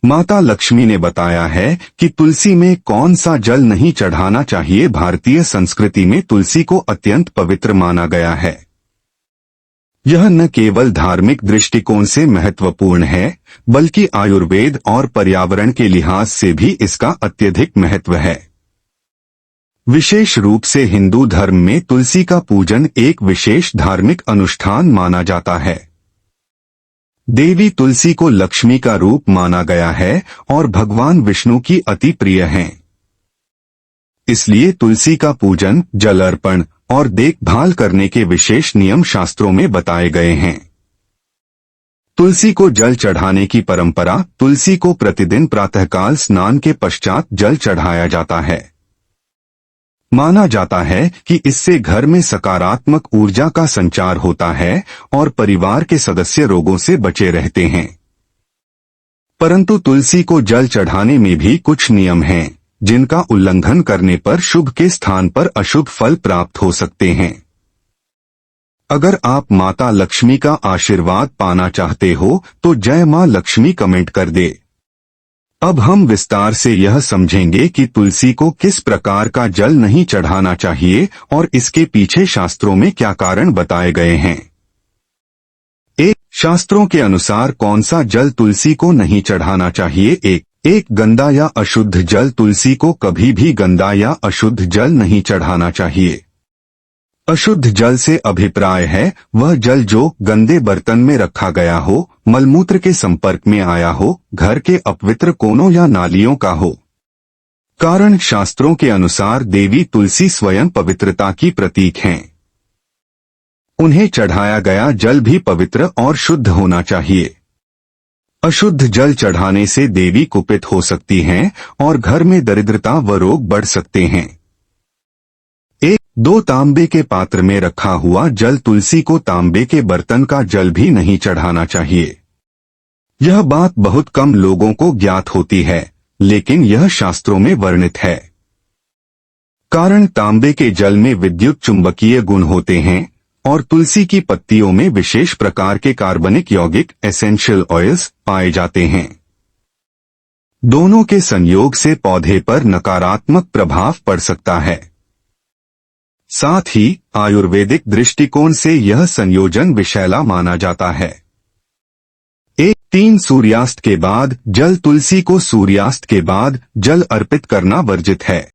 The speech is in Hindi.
माता लक्ष्मी ने बताया है कि तुलसी में कौन सा जल नहीं चढ़ाना चाहिए। भारतीय संस्कृति में तुलसी को अत्यंत पवित्र माना गया है। यह न केवल धार्मिक दृष्टिकोण से महत्वपूर्ण है, बल्कि आयुर्वेद और पर्यावरण के लिहाज से भी इसका अत्यधिक महत्व है। विशेष रूप से हिंदू धर्म में तुलसी का पूजन एक विशेष धार्मिक अनुष्ठान माना जाता है। देवी तुलसी को लक्ष्मी का रूप माना गया है और भगवान विष्णु की अति प्रिय हैं। इसलिए तुलसी का पूजन, जल अर्पण और देखभाल करने के विशेष नियम शास्त्रों में बताए गए हैं। तुलसी को जल चढ़ाने की परंपरा। तुलसी को प्रतिदिन प्रातःकाल स्नान के पश्चात जल चढ़ाया जाता है। माना जाता है कि इससे घर में सकारात्मक ऊर्जा का संचार होता है और परिवार के सदस्य रोगों से बचे रहते हैं। परंतु तुलसी को जल चढ़ाने में भी कुछ नियम हैं, जिनका उल्लंघन करने पर शुभ के स्थान पर अशुभ फल प्राप्त हो सकते हैं। अगर आप माता लक्ष्मी का आशीर्वाद पाना चाहते हो तो जय मां लक्ष्मी कमेंट कर दे। अब हम विस्तार से यह समझेंगे कि तुलसी को किस प्रकार का जल नहीं चढ़ाना चाहिए और इसके पीछे शास्त्रों में क्या कारण बताए गए हैं। एक, शास्त्रों के अनुसार कौन सा जल तुलसी को नहीं चढ़ाना चाहिए। एक गंदा या अशुद्ध जल। तुलसी को कभी भी गंदा या अशुद्ध जल नहीं चढ़ाना चाहिए। अशुद्ध जल से अभिप्राय है वह जल जो गंदे बर्तन में रखा गया हो, मलमूत्र के संपर्क में आया हो, घर के अपवित्र कोनों या नालियों का हो। कारण, शास्त्रों के अनुसार देवी तुलसी स्वयं पवित्रता की प्रतीक हैं। उन्हें चढ़ाया गया जल भी पवित्र और शुद्ध होना चाहिए। अशुद्ध जल चढ़ाने से देवी कुपित हो सकती हैं और घर में दरिद्रता व रोग बढ़ सकते हैं। 2 तांबे के पात्र में रखा हुआ जल। तुलसी को तांबे के बर्तन का जल भी नहीं चढ़ाना चाहिए। यह बात बहुत कम लोगों को ज्ञात होती है, लेकिन यह शास्त्रों में वर्णित है। कारण, तांबे के जल में विद्युत चुंबकीय गुण होते हैं और तुलसी की पत्तियों में विशेष प्रकार के कार्बनिक यौगिक एसेंशियल ऑयल्स पाए जाते हैं। दोनों के संयोग से पौधे पर नकारात्मक प्रभाव पड़ सकता है। साथ ही आयुर्वेदिक दृष्टिकोण से यह संयोजन विषैला माना जाता है। 3 सूर्यास्त के बाद जल। तुलसी को सूर्यास्त के बाद जल अर्पित करना वर्जित है।